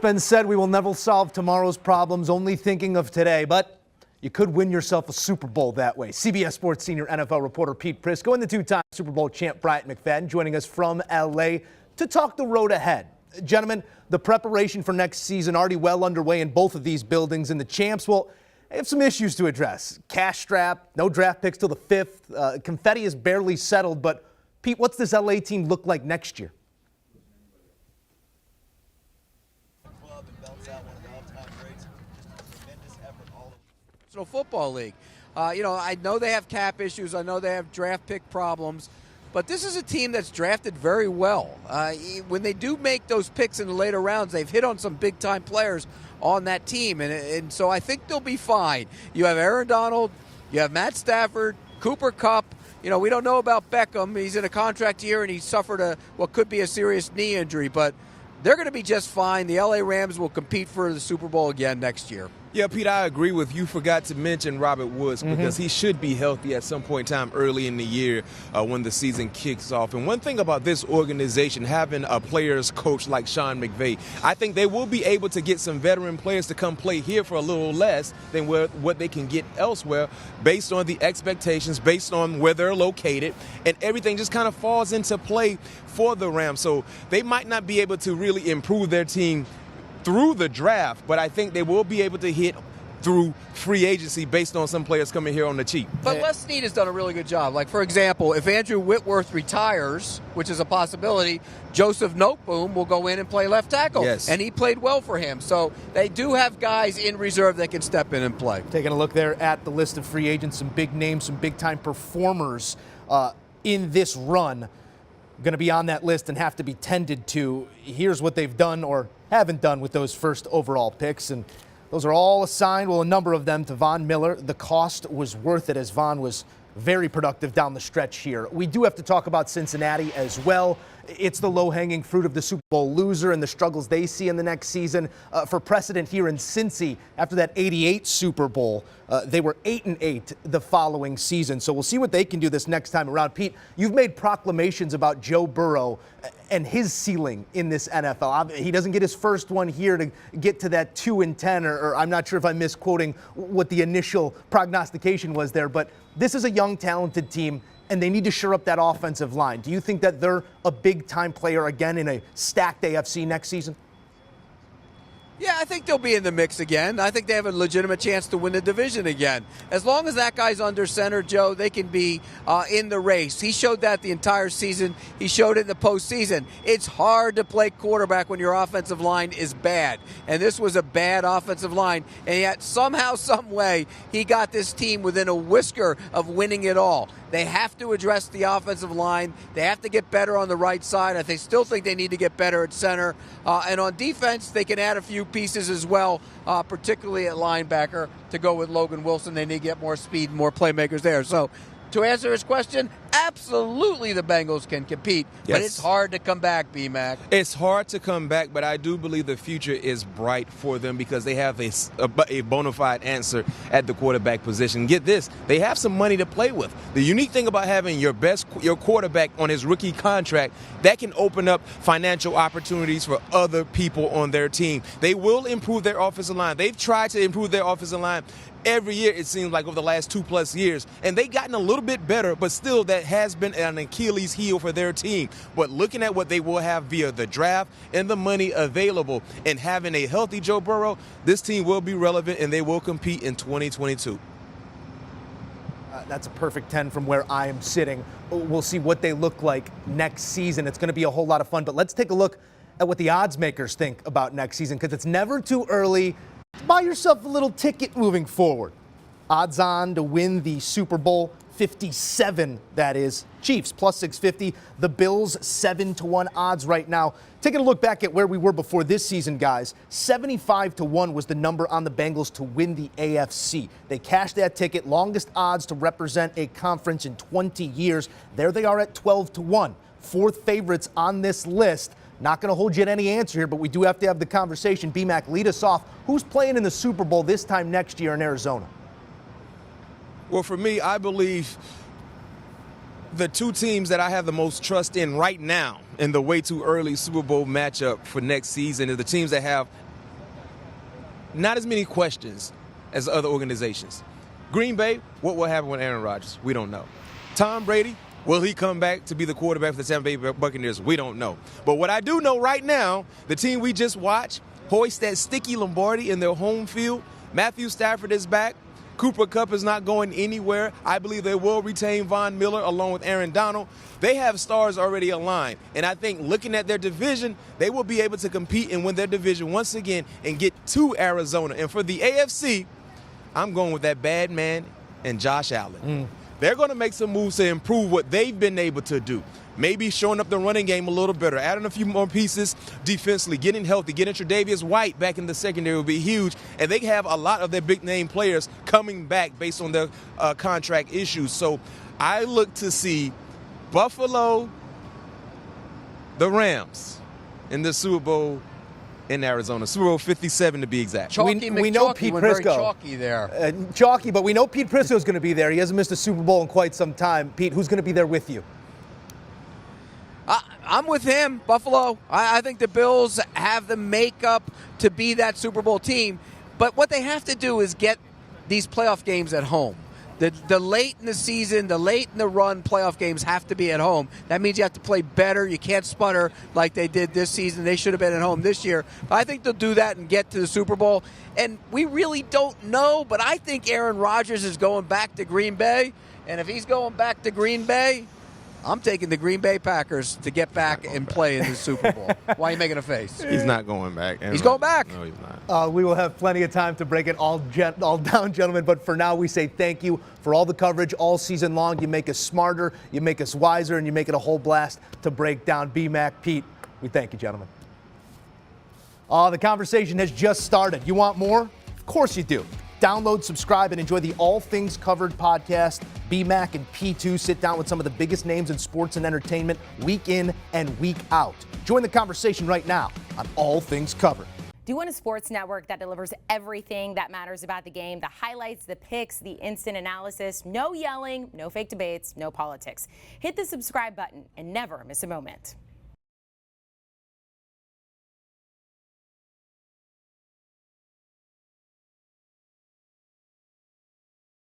been said, we will never solve tomorrow's problems, only thinking of today. But you could win yourself a Super Bowl that way. CBS Sports senior NFL reporter Pete Prisco and the two-time Super Bowl champ Bryant McFadden joining us from L.A. to talk the road ahead. Gentlemen, the preparation for next season already well underway in both of these buildings, and the champs, well, they have some issues to address. Cash strap, no draft picks till the 5th. Confetti is barely settled, but Pete, what's this L.A. team look like next year? Football league. I know they have cap issues. I know they have draft pick problems. But this is a team that's drafted very well. When they do make those picks in the later rounds, they've hit on some big-time players on that team. And so I think they'll be fine. You have Aaron Donald. You have Matt Stafford, Cooper Kupp. We don't know about Beckham. He's in a contract year, and he suffered what could be a serious knee injury. But they're going to be just fine. The L.A. Rams will compete for the Super Bowl again next year. Yeah, Pete, I agree with you. Forgot to mention Robert Woods because he should be healthy at some point in time early in the year when the season kicks off. And one thing about this organization, having a players coach like Sean McVay, I think they will be able to get some veteran players to come play here for a little less than what they can get elsewhere based on the expectations, based on where they're located, and everything just kind of falls into play for the Rams. So they might not be able to really improve their team through the draft, but I think they will be able to hit through free agency based on some players coming here on the cheap. But Les Snead has done a really good job. Like, for example, if Andrew Whitworth retires, which is a possibility, Joseph Noteboom will go in and play left tackle. Yes. And he played well for him. So they do have guys in reserve that can step in and play. Taking a look there at the list of free agents, some big names, some big-time performers in this run going to be on that list and have to be tended to. Here's what they've done or haven't done with those first overall picks, and those are all assigned, well, a number of them to Von Miller. The cost was worth it as Von was very productive down the stretch here. We do have to talk about Cincinnati as well. It's the low-hanging fruit of the Super Bowl loser and the struggles they see in the next season. For precedent here in Cincy, after that '88 Super Bowl, they were 8-8 the following season. So we'll see what they can do this next time around. Pete, you've made proclamations about Joe Burrow and his ceiling in this NFL. He doesn't get his first one here to get to that 2-10, or I'm not sure if I'm misquoting what the initial prognostication was there, but this is a young, talented team, and they need to shore up that offensive line. Do you think that they're a big-time player again in a stacked AFC next season? Yeah, I think they'll be in the mix again. I think they have a legitimate chance to win the division again. As long as that guy's under center, Joe, they can be in the race. He showed that the entire season. He showed it in the postseason. It's hard to play quarterback when your offensive line is bad. And this was a bad offensive line. And yet somehow, some way, he got this team within a whisker of winning it all. They have to address the offensive line. They have to get better on the right side. I still think they need to get better at center. And on defense, they can add a few pieces as well, particularly at linebacker, to go with Logan Wilson. They need to get more speed and more playmakers there. So to answer his question, absolutely the Bengals can compete, yes. But it's hard to come back, B-Mac. It's hard to come back, but I do believe the future is bright for them because they have a bona fide answer at the quarterback position. Get this, they have some money to play with. The unique thing about having your quarterback on his rookie contract, that can open up financial opportunities for other people on their team. They will improve their offensive line. They've tried to improve their offensive line every year, it seems like, over the last 2+ years. And they've gotten a little bit better, but still that has been an Achilles heel for their team. But looking at what they will have via the draft and the money available and having a healthy Joe Burrow, this team will be relevant and they will compete in 2022. That's a perfect 10 from where I am sitting. We'll see what they look like next season. It's going to be a whole lot of fun. But let's take a look at what the odds makers think about next season, because it's never too early. Buy yourself a little ticket moving forward. Odds on to win the Super Bowl, 57, that is. Chiefs, plus 650. The Bills, 7-1 odds right now. Taking a look back at where we were before this season, guys, 75-1 was the number on the Bengals to win the AFC. They cashed that ticket, longest odds to represent a conference in 20 years. There they are at 12-1. Fourth favorites on this list. Not going to hold you to any answer here, but we do have to have the conversation. B-Mac, lead us off. Who's playing in the Super Bowl this time next year in Arizona? Well, for me, I believe the two teams that I have the most trust in right now in the way too early Super Bowl matchup for next season is the teams that have not as many questions as other organizations. Green Bay, what will happen with Aaron Rodgers? We don't know. Tom Brady, will he come back to be the quarterback for the Tampa Bay Buccaneers? We don't know. But what I do know right now, the team we just watched hoist that sticky Lombardi in their home field. Matthew Stafford is back. Cooper Kupp is not going anywhere. I believe they will retain Von Miller along with Aaron Donald. They have stars already aligned. And I think looking at their division, they will be able to compete and win their division once again and get to Arizona. And for the AFC, I'm going with that bad man and Josh Allen. They're going to make some moves to improve what they've been able to do. Maybe showing up the running game a little better, adding a few more pieces defensively, getting healthy, getting Tre'Davious White back in the secondary will be huge. And they have a lot of their big-name players coming back based on their contract issues. So I look to see Buffalo, the Rams, in the Super Bowl in Arizona, Super Bowl 57 to be exact. Chalky we know McChalky Pete went very Prisco. chalky there. Chalky, but we know Pete Prisco is going to be there. He hasn't missed a Super Bowl in quite some time. Pete, who's going to be there with you? I'm with him, Buffalo. I think the Bills have the makeup to be that Super Bowl team. But what they have to do is get these playoff games at home. The late in the season, the late in the run playoff games have to be at home. That means you have to play better. You can't sputter like they did this season. They should have been at home this year. But I think they'll do that and get to the Super Bowl. And we really don't know, but I think Aaron Rodgers is going back to Green Bay. And if he's going back to Green Bay, I'm taking the Green Bay Packers to get back and play in the Super Bowl. Why are you making a face? He's not going back. He's going back. No, he's not. We will have plenty of time to break it all down, gentlemen. But for now, we say thank you for all the coverage all season long. You make us smarter, you make us wiser, and you make it a whole blast to break down. B-Mac, Pete, we thank you, gentlemen. The conversation has just started. You want more? Of course you do. Download, subscribe, and enjoy the All Things Covered podcast. B-Mac and P2 sit down with some of the biggest names in sports and entertainment week in and week out. Join the conversation right now on All Things Covered. Do you want a sports network that delivers everything that matters about the game? The highlights, the picks, the instant analysis, no yelling, no fake debates, no politics. Hit the subscribe button and never miss a moment.